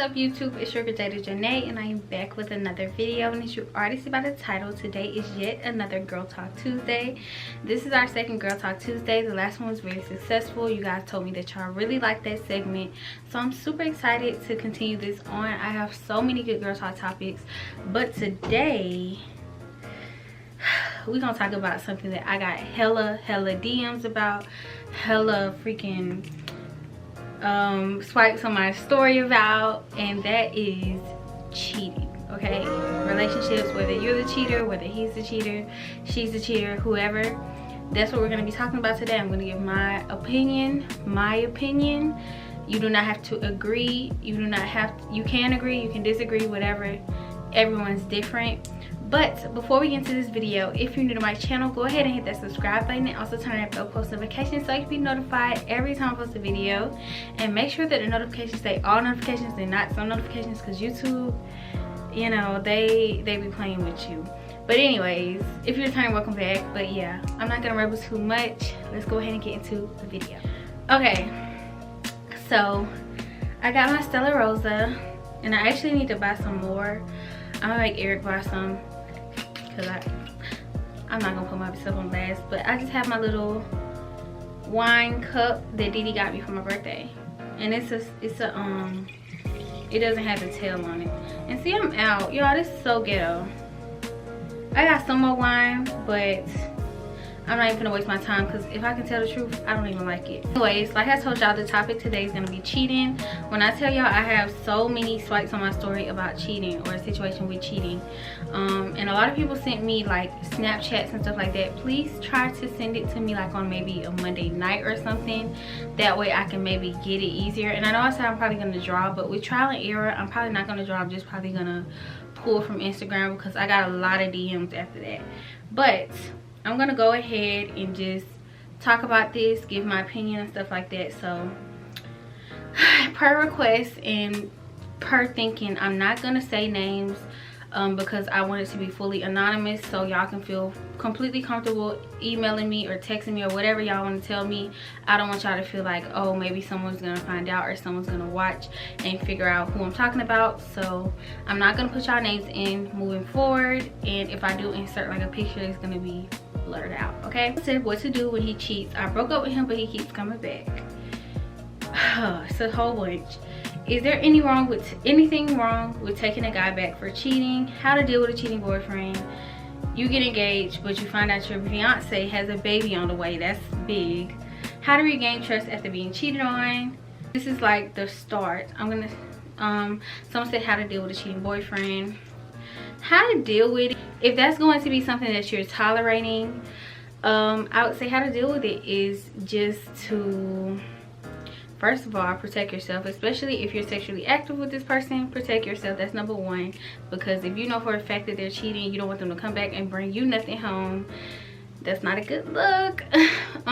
up YouTube? It's your girl Janae, and I am back with another video. And as you already see by the title, today is yet another Girl Talk Tuesday. This is our second Girl Talk Tuesday. The last one was very successful. You guys told me that y'all really liked that segment, so I'm super excited to continue this on. I have so many good Girl Talk topics, but today we're gonna talk about something that I got hella DMs about, hella freaking swipes on my story about, and that is cheating. Okay, relationships, whether you're the cheater, whether he's the cheater, she's the cheater, whoever, that's what we're going to be talking about today. I'm going to give my opinion. You do not have to agree, you can agree, you can disagree, whatever. Everyone's different. But before we get into this video, if you're new to my channel, go ahead and hit that subscribe button and also turn on that bell post notifications so you can be notified every time I post a video. And make sure that the notifications say all notifications and not some notifications, because YouTube, you know, they be playing with you. But anyways, if you're returning, welcome back. But yeah, I'm not gonna ramble too much. Let's go ahead and get into the video. Okay, so I got my Stella Rosa, and I actually need to buy some more. I'm gonna make Eric buy some, because I'm not gonna put myself on blast, but I just have my little wine cup that Didi got me for my birthday, and it doesn't have the tail on it. And see, I'm out, y'all. This is so ghetto. I got some more wine, but I'm not even gonna waste my time, because if I can tell the truth, I don't even like it. Anyways, like I told y'all, the topic today is gonna be cheating. When I tell y'all, I have so many swipes on my story about cheating or a situation with cheating, and a lot of people sent me like Snapchats and stuff like that. Please try to send it to me like on maybe a Monday night or something, that way I can maybe get it easier. And I know I said I'm probably gonna draw, but with trial and error, I'm probably not gonna draw. I'm just probably gonna pull from Instagram, because I got a lot of DMs after that. But I'm gonna go ahead and just talk about this, give my opinion and stuff like that. So per request and per thinking, I'm not gonna say names because I want it to be fully anonymous, so y'all can feel completely comfortable emailing me or texting me or whatever y'all want to tell me. I don't want y'all to feel like, oh, maybe someone's gonna find out or someone's gonna watch and figure out who I'm talking about. So I'm not gonna put y'all names in moving forward, and if I do insert like a picture, it's gonna be blurred out. Okay, I said what to do when he cheats. I broke up with him, but he keeps coming back. It's a whole bunch. Is there anything wrong with taking a guy back for cheating? How to deal with a cheating boyfriend? You get engaged, but you find out your fiance has a baby on the way. That's big. How to regain trust after being cheated on? This is like the start. I'm gonna someone said how to deal with a cheating boyfriend. How to deal with it. If that's going to be something that you're tolerating, I would say how to deal with it is just to, first of all, protect yourself. Especially if you're sexually active with this person, protect yourself. That's number one, because if you know for a fact that they're cheating, you don't want them to come back and bring you nothing home. That's not a good look.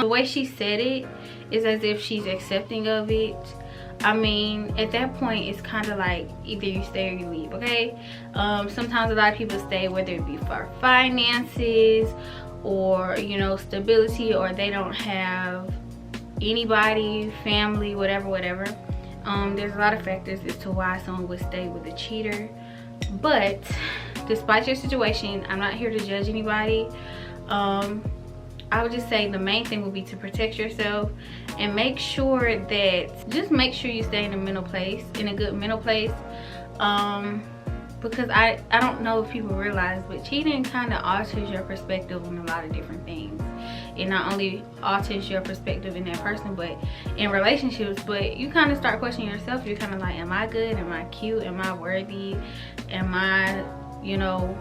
The way she said it is as if she's accepting of it. I mean, at that point, it's kind of like either you stay or you leave, okay? Sometimes a lot of people stay, whether it be for finances or, you know, stability, or they don't have anybody, family, whatever. There's a lot of factors as to why someone would stay with a cheater. But despite your situation, I'm not here to judge anybody. I would just say the main thing would be to protect yourself and make sure you stay in a good mental place. Because I don't know if people realize, but cheating kind of alters your perspective on a lot of different things. It not only alters your perspective in that person, but in relationships, but you kind of start questioning yourself. You're kind of like, am I good? Am I cute? Am I worthy? Am I, you know,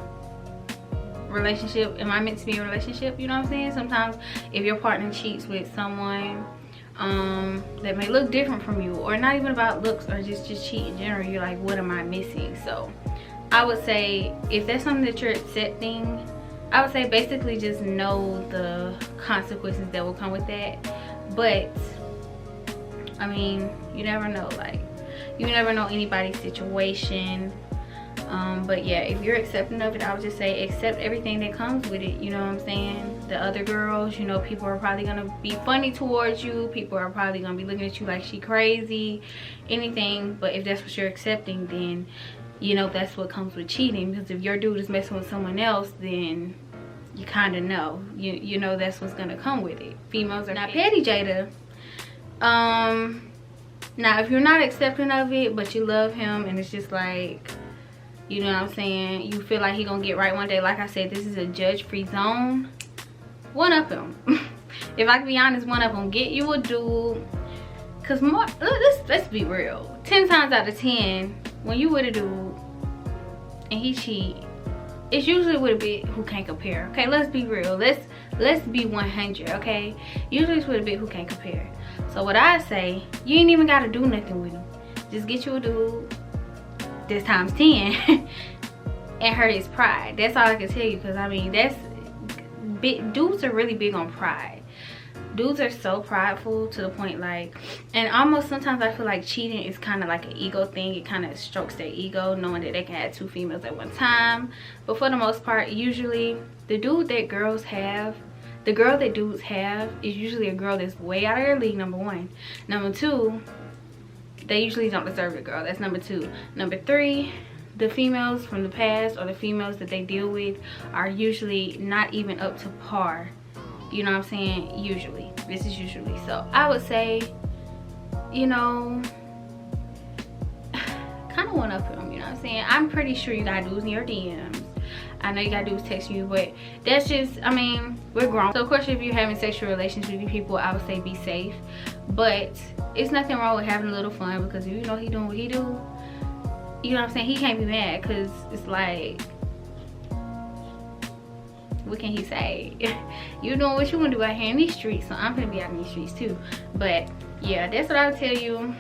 relationship, am I meant to be in a relationship? You know what I'm saying? Sometimes if your partner cheats with someone that may look different from you, or not even about looks, or just cheat in general, you're like, what am I missing? So I would say, if that's something that you're accepting, I would say basically just know the consequences that will come with that. But I mean, you never know. Like, you never know anybody's situation. But yeah, if you're accepting of it, I would just say accept everything that comes with it. You know what I'm saying? The other girls, you know, people are probably gonna be funny towards you. People are probably gonna be looking at you like she crazy, anything. But if that's what you're accepting, then you know that's what comes with cheating. Because if your dude is messing with someone else, then you kind of know. You know that's what's gonna come with it. Females are not petty, Jada. Now if you're not accepting of it, but you love him, and it's just like, you know what I'm saying, you feel like he gonna get right one day. Like I said, this is a judge-free zone. One up him. If I can be honest, one up him. Get you a dude. Cause more, let's be real. 10 times out of 10, when you with a dude and he cheat, it's usually with a bitch who can't compare. Okay, let's be real. Let's be 100. Okay, usually it's with a bitch who can't compare. So what I say, you ain't even gotta do nothing with him. Just get you a dude. This times 10 and hurt his pride. That's all I can tell you, because I mean that's big. Dudes are really big on pride. Dudes are so prideful to the point, like, and almost sometimes I feel like cheating is kind of like an ego thing. It kind of strokes their ego, knowing that they can have 2 females at one time. But for the most part, usually the dude that girls have, the girl that dudes have, is usually a girl that's way out of their league, number 1. Number 2, they usually don't deserve the girl. That's number 2. Number 3, the females from the past, or the females that they deal with, are usually not even up to par. You know what I'm saying? Usually. This is usually. So I would say, you know, kind of one up him. You know what I'm saying? I'm pretty sure you got dudes in your DMs. I know you got dudes texting you, but that's just, I mean, we're grown. So of course, if you're having sexual relations with people, I would say be safe. But it's nothing wrong with having a little fun, because if you know he doing what he do, you know what I'm saying, he can't be mad, because it's like, what can he say? You doing what you want to do out here in these streets, so I'm gonna be out in these streets too. But yeah, that's what I would tell you.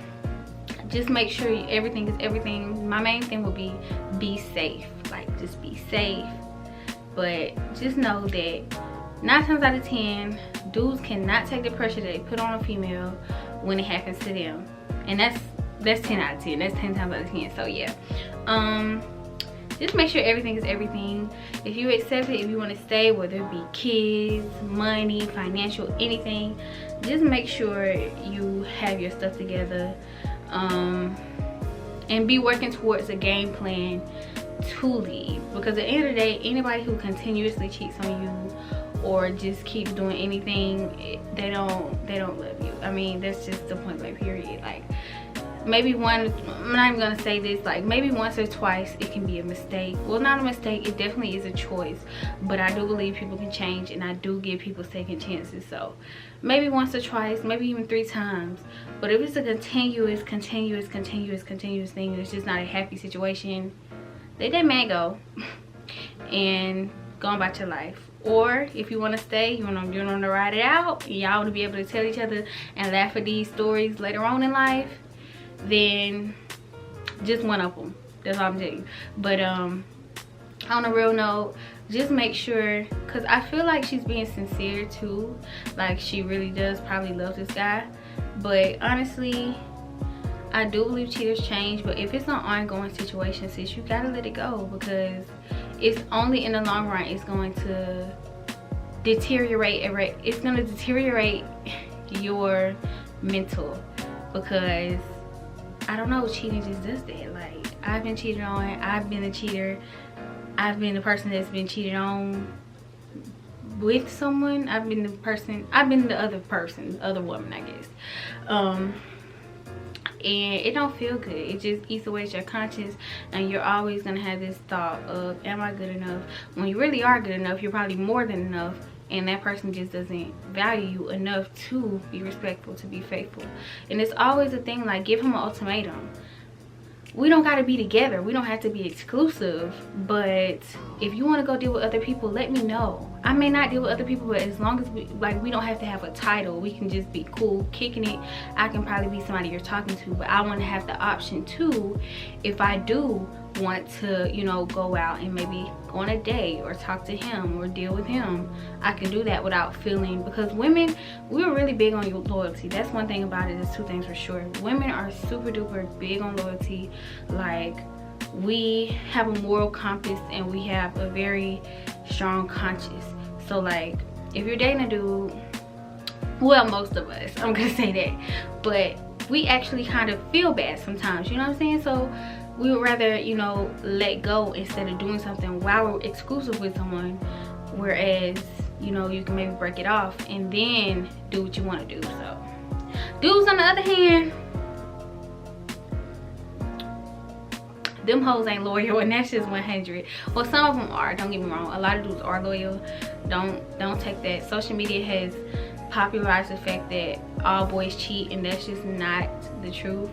Just make sure everything is everything. My main thing would be safe. Like, just be safe. But just know that 9 times out of 10, dudes cannot take the pressure that they put on a female when it happens to them. And that's 10 out of 10. That's 10 times out of 10. So yeah, just make sure everything is everything. If you accept it, if you want to stay, whether it be kids, money, financial, anything, just make sure you have your stuff together, and be working towards a game plan to leave. Because at the end of the day, anybody who continuously cheats on you or just keeps doing anything, they don't love you. I mean, that's just the point blank period. Like, maybe one, I'm not even gonna say this, like maybe once or twice it can be a mistake. Well, not a mistake, it definitely is a choice, but I do believe people can change, and I do give people second chances. So maybe once or twice, maybe even 3 times. But if it's a continuous thing, it's just not a happy situation, let that man go and go on about your life. Or if you want to stay, you want to ride it out, and y'all want to be able to tell each other and laugh at these stories later on in life, then just one of them. That's all I'm telling you. But on a real note, just make sure, because I feel like she's being sincere too, like she really does probably love this guy. But honestly, I do believe cheaters change. But if it's an ongoing situation, sis, you gotta let it go, because it's only in the long run it's going to deteriorate. It's going to deteriorate your mental, because I don't know, cheating just does that. Like, I've been cheated on, I've been a cheater, I've been the person that's been cheated on with someone, I've been the other woman, I guess. And it don't feel good. It just eats away at your conscience, and you're always gonna have this thought of, am I good enough? When you really are good enough, you're probably more than enough, and that person just doesn't value you enough to be respectful, to be faithful. And it's always a thing, like, give him an ultimatum. We don't got to be together, we don't have to be exclusive, but if you want to go deal with other people, let me know. I may not deal with other people, but as long as we don't have to have a title, we can just be cool kicking it. I can probably be somebody you're talking to, but I want to have the option too, if I do want to, you know, go out and maybe go on a date or talk to him or deal with him, I can do that without feeling, because women, we're really big on your loyalty. That's one thing about it. There's 2 things for sure. Women are super duper big on loyalty. Like, we have a moral compass and we have a very strong conscience. So like, if you're dating a dude, well, most of us, I'm gonna say that, but we actually kind of feel bad sometimes, you know what I'm saying? So we would rather, you know, let go instead of doing something while we're exclusive with someone, whereas, you know, you can maybe break it off and then do what you want to do. So dudes, on the other hand, them hoes ain't loyal, and that's just 100. Well, some of them are, don't get me wrong. A lot of dudes are loyal. Don't take that. Social media has popularized the fact that all boys cheat, and that's just not the truth.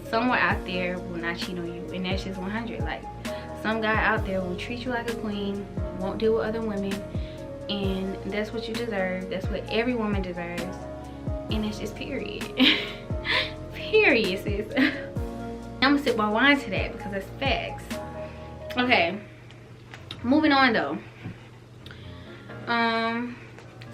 Someone out there will not cheat on you, and that's just 100. Like, some guy out there will treat you like a queen, won't deal with other women, and that's what you deserve. That's what every woman deserves, and that's just period. Period, sis. I'm gonna sip my wine to that because that's facts. Okay, moving on though.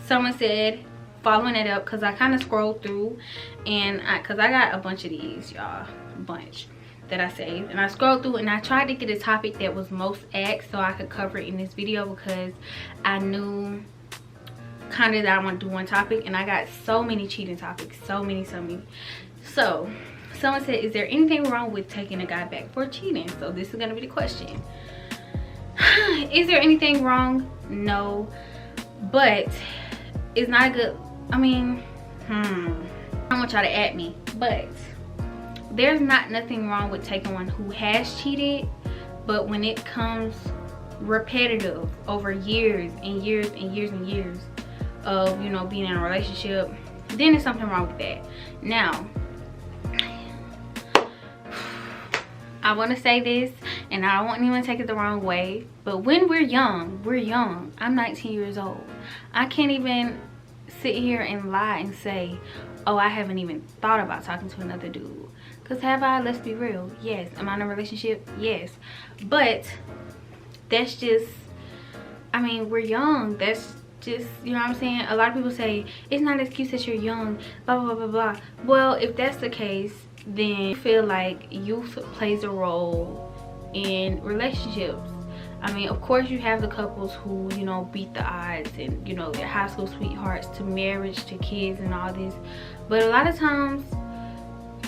Someone said, following it up, because I kind of scrolled through, and because I got a bunch of these, y'all, a bunch that I saved, and I scrolled through and I tried to get a topic that was most asked so I could cover it in this video, because I knew kind of that I want to do one topic, and I got so many cheating topics, so many. So someone said, is there anything wrong with taking a guy back for cheating? So this is going to be the question. Is there anything wrong? No, but it's not a good, I mean, I don't want y'all to at me, but there's nothing wrong with taking one who has cheated, but when it comes repetitive over years and years and years and years of, you know, being in a relationship, then there's something wrong with that. Now, I want to say this, and I don't want anyone to take it the wrong way, but when we're young, we're young. I'm 19 years old. I can't even sit here and lie and say, oh, I haven't even thought about talking to another dude. Because have I? Let's be real. Yes. Am I in a relationship? Yes. But that's just, I mean, we're young. That's just, you know what I'm saying? A lot of people say, it's not an excuse that you're young, blah, blah, blah, blah. Well, if that's the case, then I feel like youth plays a role in relationships. I mean, of course you have the couples who, you know, beat the odds and, you know, their high school sweethearts to marriage to kids and all this, but a lot of times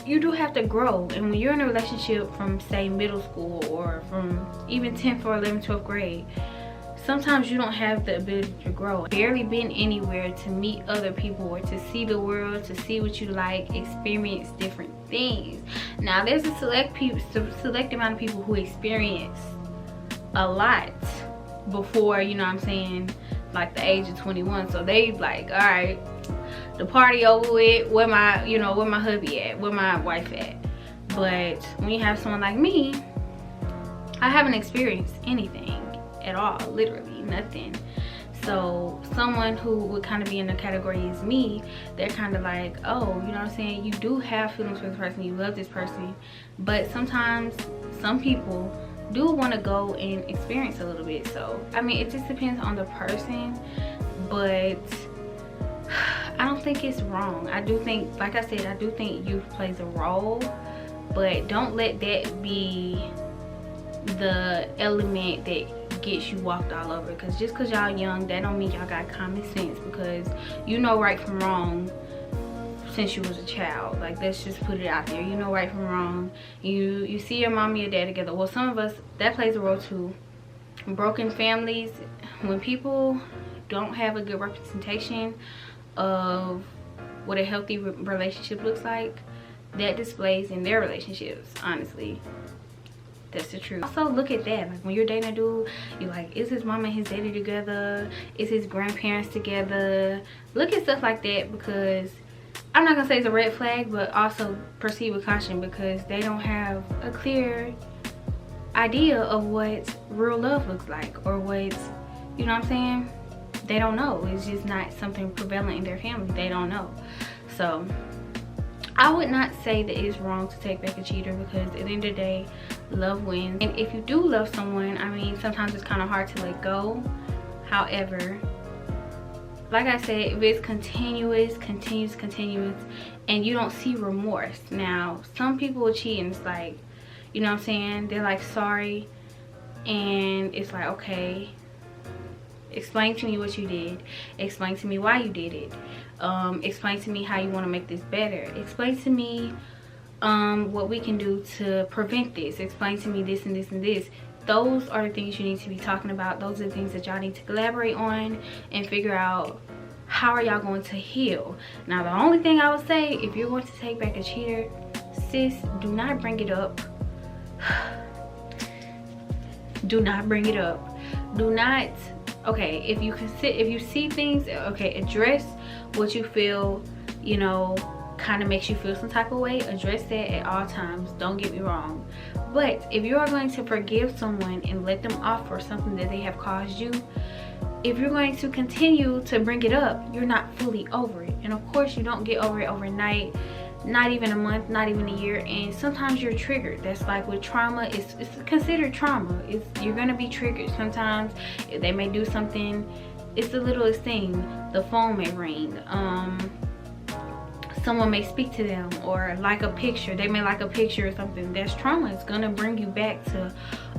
you do have to grow. And when you're in a relationship from, say, middle school or from even 10th or 11th, 12th grade, sometimes you don't have the ability to grow. Barely been anywhere to meet other people or to see the world, to see what you like, experience different things. Now, there's a select amount of people who experience a lot before, you know what I'm saying, like the age of 21. So they like, all right, the party over with, where my, you know, where my hubby at, where my wife at. But when you have someone like me, I haven't experienced anything at all, literally nothing. So someone who would kind of be in the category as me, they're kind of like, oh, you know what I'm saying, you do have feelings for this person, you love this person, but sometimes some people do want to go and experience a little bit. So I mean, it just depends on the person, but I don't think it's wrong. I do think, like I said, I do think youth plays a role, but don't let that be the element that gets you walked all over. Because just because y'all young, that don't mean y'all got common sense, because you know right from wrong since you was a child. Like, let's just put it out there, you know right from wrong. You see your mom and your dad together. Well, some of us, that plays a role too. Broken families, when people don't have a good representation of what a healthy relationship looks like, that displays in their relationships, honestly. That's the truth. Also, look at that. Like, when you're dating a dude, you're like, is his mama and his daddy together? Is his grandparents together? Look at stuff like that, because I'm not gonna say it's a red flag, but also proceed with caution, because they don't have a clear idea of what real love looks like, or what, you know what I'm saying? They don't know. It's just not something prevalent in their family. They don't know. So I would not say that it's wrong to take back a cheater, because at the end of the day, love wins. And if you do love someone, I mean, sometimes it's kind of hard to let go. However, like I said, if it's continuous, and you don't see remorse. Now, some people will cheat and it's like, You know what I'm saying? They're like, sorry. And it's like, okay, explain to me what you did. Explain to me why you did it. Explain to me how you want to make this better. Explain to me what we can do to prevent this. Explain to me this and this and this. Those are the things you need to be talking about. Those are the things that y'all need to collaborate on and figure out, how are y'all going to heal. Now, the only thing I would say, if you're going to take back a cheater, sis, do not bring it up. Do not bring it up. Do not, okay, if you see things, okay, address what you feel, you know, kind of makes you feel some type of way. Address that at all times, don't get me wrong. But if you are going to forgive someone and let them off for something that they have caused you, if you're going to continue to bring it up, you're not fully over it. And of course, you don't get over it overnight, not even a month, not even a year. And sometimes you're triggered. That's like with trauma, it's considered trauma. You're gonna be triggered sometimes. They may do something, it's the littlest thing. The phone may ring, someone may speak to them, or like a picture, they may like a picture or something. That's trauma. It's gonna bring you back to,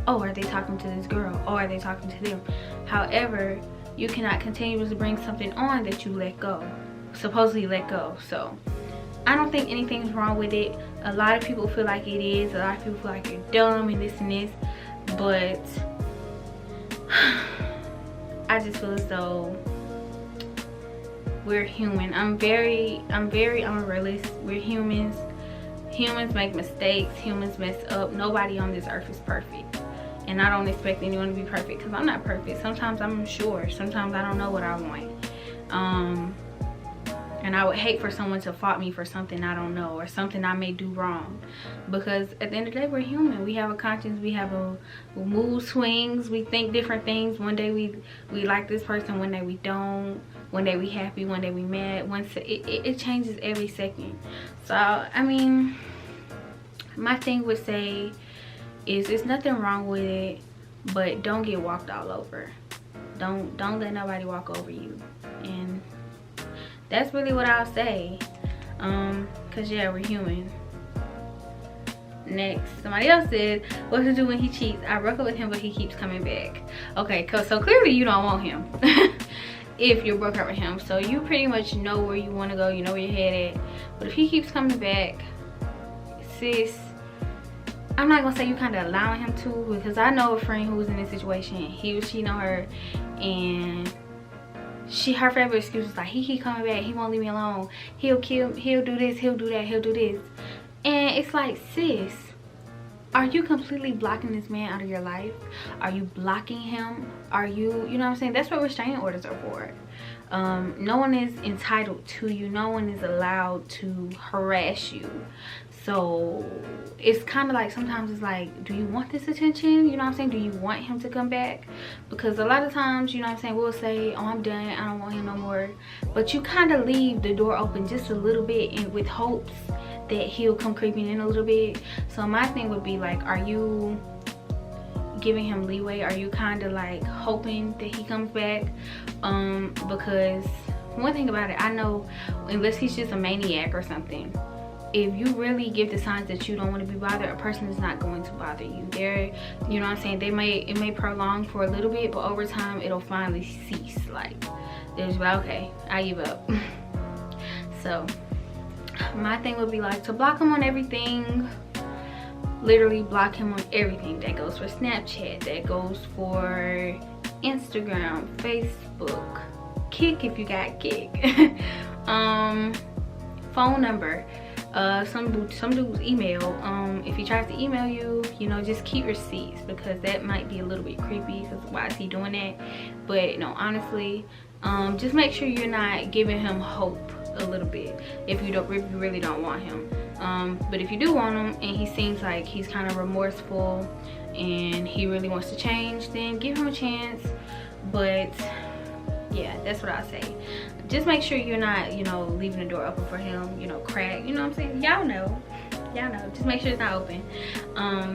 oh, are they talking to this girl, or are they talking to them? However, you cannot continuously bring something on that you let go, supposedly let go. So I don't think anything's wrong with it. A lot of people feel like it is. A lot of people feel like you're dumb and this and this, but I just feel as though we're human. I'm a realist. We're humans. Humans make mistakes. Humans mess up. Nobody on this earth is perfect. And I don't expect anyone to be perfect, because I'm not perfect. Sometimes I'm unsure. Sometimes I don't know what I want. And I would hate for someone to fault me for something I don't know, or something I may do wrong. Because at the end of the day, we're human. We have a conscience. We have a mood swings. We think different things. One day we like this person. One day we don't. One day we happy. One day we mad. It changes every second. So, I mean, my thing would say is there's nothing wrong with it, but don't get walked all over. Don't let nobody walk over you. And that's really what I'll say. Cause yeah, we're human. Next, somebody else said, what to do when he cheats? I broke up with him, but he keeps coming back. Okay, so clearly you don't want him. If you broke up with him, so you pretty much know where you want to go, you know where you're headed. But if he keeps coming back, sis, I'm not gonna say you kind of allowing him to, because I know a friend who was in this situation. He was cheating on her, and her favorite excuse was like, he keep coming back, he won't leave me alone, he'll kill, he'll do this, he'll do that, he'll do this. And it's like, sis, are you completely blocking this man out of your life? Are you blocking him? Are you know what I'm saying? That's what restraining orders are for. No one is entitled to you. No one is allowed to harass you. So it's kind of like, sometimes it's like, do you want this attention? You know what I'm saying? Do you want him to come back? Because a lot of times, you know what I'm saying, we'll say, oh, I'm done, I don't want him no more. But you kind of leave the door open just a little bit, and with hopes that he'll come creeping in a little bit. So my thing would be like, are you giving him leeway? Are you kind of like hoping that he comes back? Because one thing about it, I know, unless he's just a maniac or something, if you really give the signs that you don't want to be bothered, a person is not going to bother you. You know what I'm saying, it may prolong for a little bit, but over time it'll finally cease. Like, there's like, okay, I give up. So my thing would be like to block him on everything. Literally block him on everything. That goes for Snapchat, that goes for Instagram, Facebook, Kick if you got Kick. Phone number, some dude's email. If he tries to email you, you know, just keep receipts, because that might be a little bit creepy, because why is he doing that? But no, honestly, just make sure you're not giving him hope a little bit if you really don't want him. But if you do want him and he seems like he's kind of remorseful and he really wants to change, then give him a chance. But yeah, that's what I say. Just make sure you're not, you know, leaving the door open for him, you know, crack, you know what I'm saying? Y'all know, just make sure it's not open.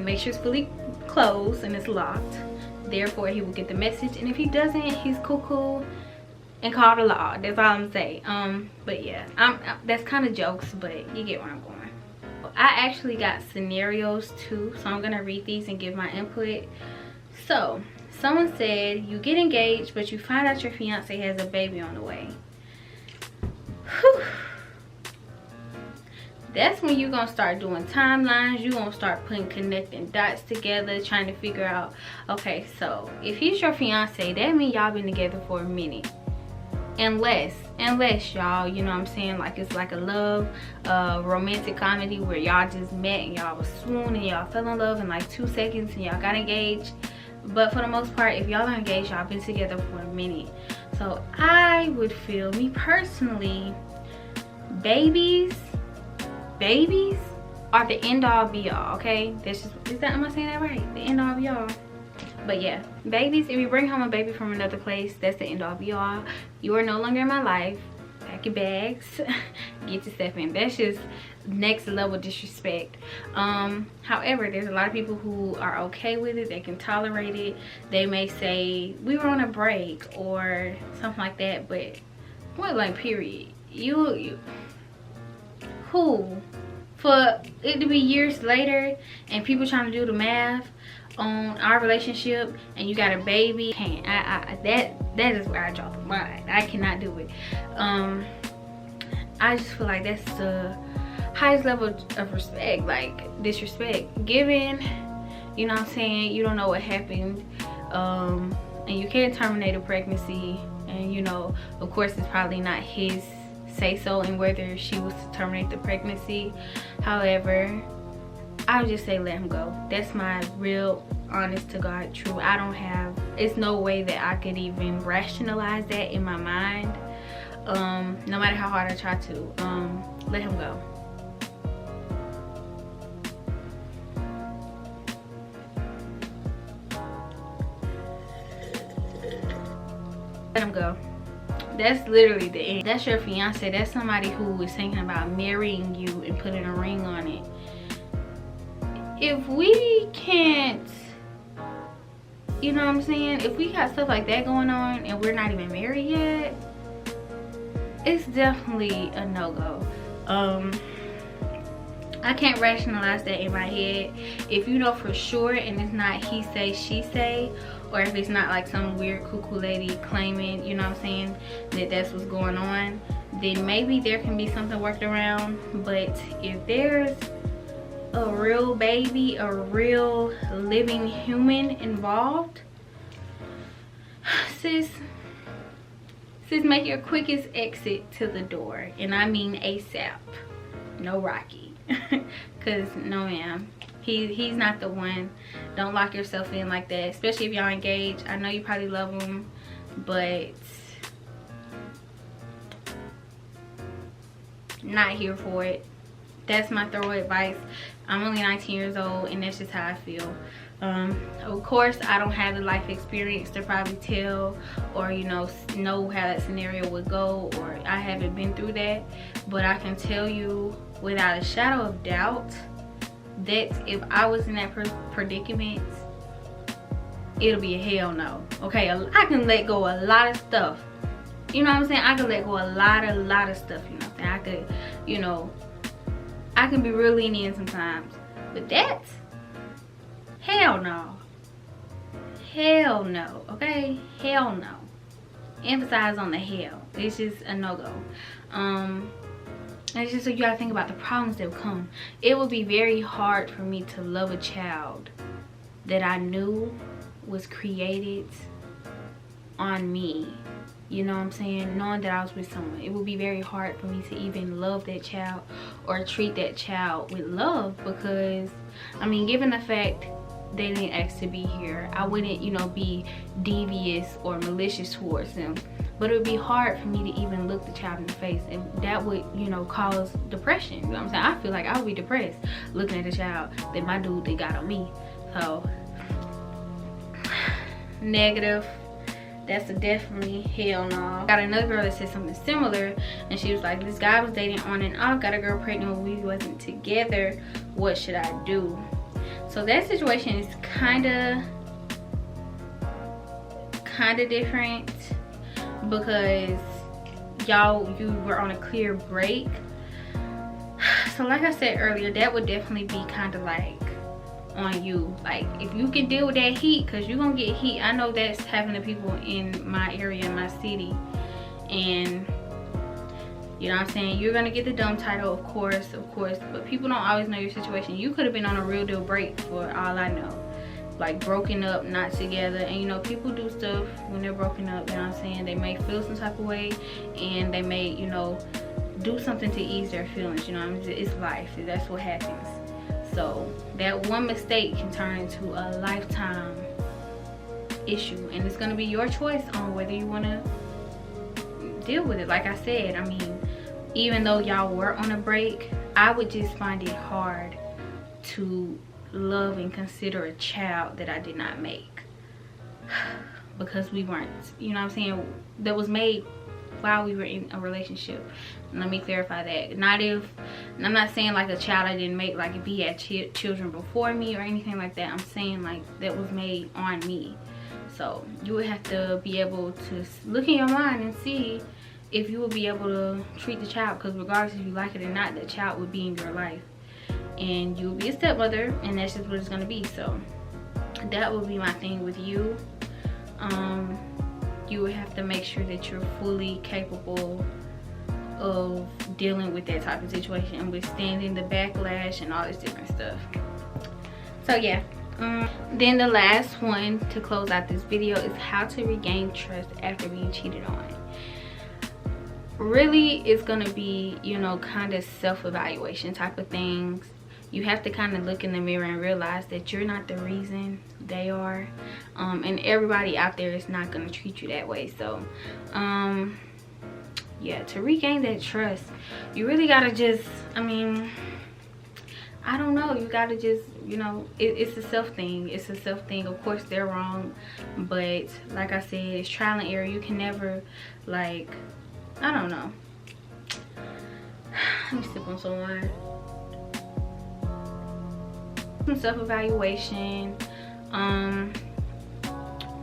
Make sure it's fully closed and it's locked. Therefore he will get the message, and if he doesn't, he's cool and call the law. That's all I'm saying. But yeah, that's kind of jokes, but you get where I'm going. I actually got scenarios too, so I'm gonna read these and give my input. So someone said, you get engaged but you find out your fiance has a baby on the way. Whew. That's when you're gonna start doing timelines. You're gonna start putting connecting dots together, trying to figure out, okay, so if he's your fiance, that means y'all been together for a minute. Unless y'all, you know what I'm saying, like it's like a love romantic comedy where y'all just met and y'all was swoon and y'all fell in love in like 2 seconds and y'all got engaged. But for the most part, if y'all are engaged, y'all been together for a minute. So I would feel, me personally, babies are the end all be all, okay? That's just, am I saying that right? The end all be all. But yeah, babies, if you bring home a baby from another place, that's the end all be all. You are no longer in my life. Pack your bags, get your stuff in. That's just next level disrespect. However, there's a lot of people who are okay with it. They can tolerate it. They may say, we were on a break or something like that, but what, like, period. You who, for it to be years later and people trying to do the math on our relationship and you got a baby, that is where I draw the line. I cannot do it. I just feel like that's the highest level of respect, like disrespect. Given, you know what I'm saying, you don't know what happened, and you can't terminate a pregnancy, and you know, of course it's probably not his say so in whether she was to terminate the pregnancy. However, I would just say let him go. That's my real honest to God truth. I don't have, it's no way that I could even rationalize that in my mind, no matter how hard I try to. Let him go. Let him go. That's literally the end. That's your fiance. That's somebody who is thinking about marrying you and putting a ring on it. If we can't, you know what I'm saying, if we got stuff like that going on and we're not even married yet, it's definitely a no-go. I can't rationalize that in my head. If you know for sure and it's not he say she say, or if it's not like some weird cuckoo lady claiming, you know what I'm saying, that that's what's going on, then maybe there can be something worked around. But if there's a real baby, a real living human involved, sis, make your quickest exit to the door, and I mean ASAP. No Rocky. Cause no ma'am, he's not the one. Don't lock yourself in like that, especially if y'all engaged. I know you probably love him, but not here for it. That's my thorough advice. I'm only 19 years old and that's just how I feel. Of course I don't have the life experience to probably tell or know how that scenario would go, or I haven't been through that, but I can tell you without a shadow of doubt that if I was in that predicament, it'll be a hell no. Okay, I can let go a lot of stuff, you know what I'm saying, I can let go a lot of stuff, you know what I'm saying, I could, I can be real lenient sometimes, but that's hell no. Hell no, okay? Hell no. Emphasize on the hell. It's just a no-go. It's just so you gotta think about the problems that will come. It would be very hard for me to love a child that I knew was created on me. You know what I'm saying? Knowing that I was with someone, it would be very hard for me to even love that child or treat that child with love, because I mean, given the fact they didn't ask to be here, I wouldn't, be devious or malicious towards them, but it would be hard for me to even look the child in the face, and that would, cause depression. You know what I'm saying? I feel like I would be depressed looking at the child that my dude they got on me. So negative. That's a definitely hell no. Got another girl that said something similar, and she was like, this guy was dating on and off, got a girl pregnant when we wasn't together, what should I do? So that situation is kind of different, because you were on a clear break. So like I said earlier, that would definitely be kind of like on you. Like if you can deal with that heat, because you're gonna get heat. I know that's happening to people in my area, in my city, and you know what I'm saying, you're gonna get the dumb title, of course, but people don't always know your situation. You could have been on a real deal break for all I know, like broken up, not together. And you know, people do stuff when they're broken up, you know what I'm saying, they may feel some type of way, and they may, you know, do something to ease their feelings, you know what I mean. It's life, that's what happens. So that one mistake can turn into a lifetime issue, and it's gonna be your choice on whether you want to deal with it. Like I said, I mean, even though y'all were on a break, I would just find it hard to love and consider a child that I did not make, because we weren't, you know what I'm saying, that was made while we were in a relationship. Let me clarify that. Not if, I'm not saying like a child I didn't make, like if he had children before me or anything like that. I'm saying like that was made on me. So you would have to be able to look in your mind and see if you would be able to treat the child, because regardless if you like it or not, that child would be in your life, and you will be a stepmother, and that's just what it's going to be. So that would be my thing with you. You would have to make sure that you're fully capable of dealing with that type of situation and withstanding the backlash and all this different stuff. So yeah, then the last one to close out this video is how to regain trust after being cheated on. Really, it's gonna be, you know, kind of self-evaluation type of things. You have to kind of look in the mirror and realize that you're not the reason, they are, and everybody out there is not gonna treat you that way. So yeah, to regain that trust, you really gotta just, I mean, I don't know, you gotta just, you know, it's a self thing. It's a self thing. Of course they're wrong, but like I said, it's trial and error. You can never, like, I don't know, let me sip on some wine. Some self-evaluation,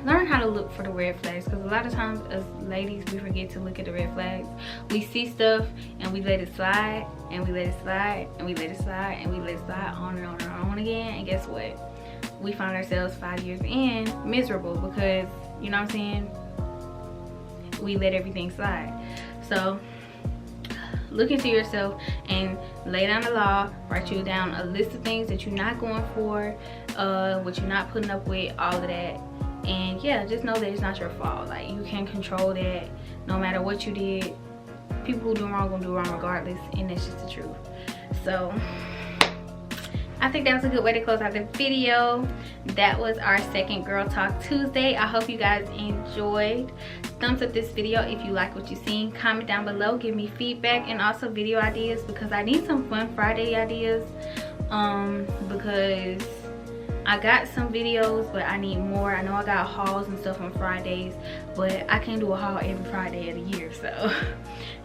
learn how to look for the red flags, because a lot of times as ladies we forget to look at the red flags. We see stuff and we let it slide, and we let it slide, and we let it slide, and we let it slide on and on and on again, and guess what, we find ourselves 5 years in miserable, because you know what I'm saying, we let everything slide. So look into yourself and lay down the law, write you down a list of things that you're not going for, what you're not putting up with, all of that. And yeah, just know that it's not your fault. Like, you can't control that. No matter what you did, people who do wrong gonna do wrong regardless, and that's just the truth. So I think that was a good way to close out the video. That was our second Girl Talk Tuesday. I hope you guys enjoyed. Thumbs up this video if you like what you've seen. Comment down below, give me feedback, and also video ideas, because I need some fun Friday ideas. Because I got some videos, but I need more. I know I got hauls and stuff on Fridays, but I can't do a haul every Friday of the year. So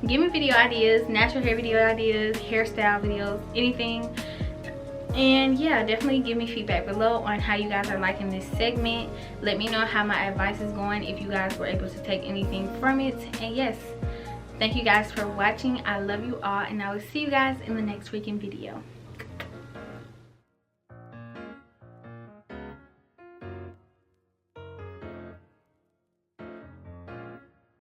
give me video ideas, natural hair video ideas, hairstyle videos, anything. And yeah, definitely give me feedback below on how you guys are liking this segment. Let me know how my advice is going, if you guys were able to take anything from it. And yes, thank you guys for watching. I love you all, and I will see you guys in the next freaking video.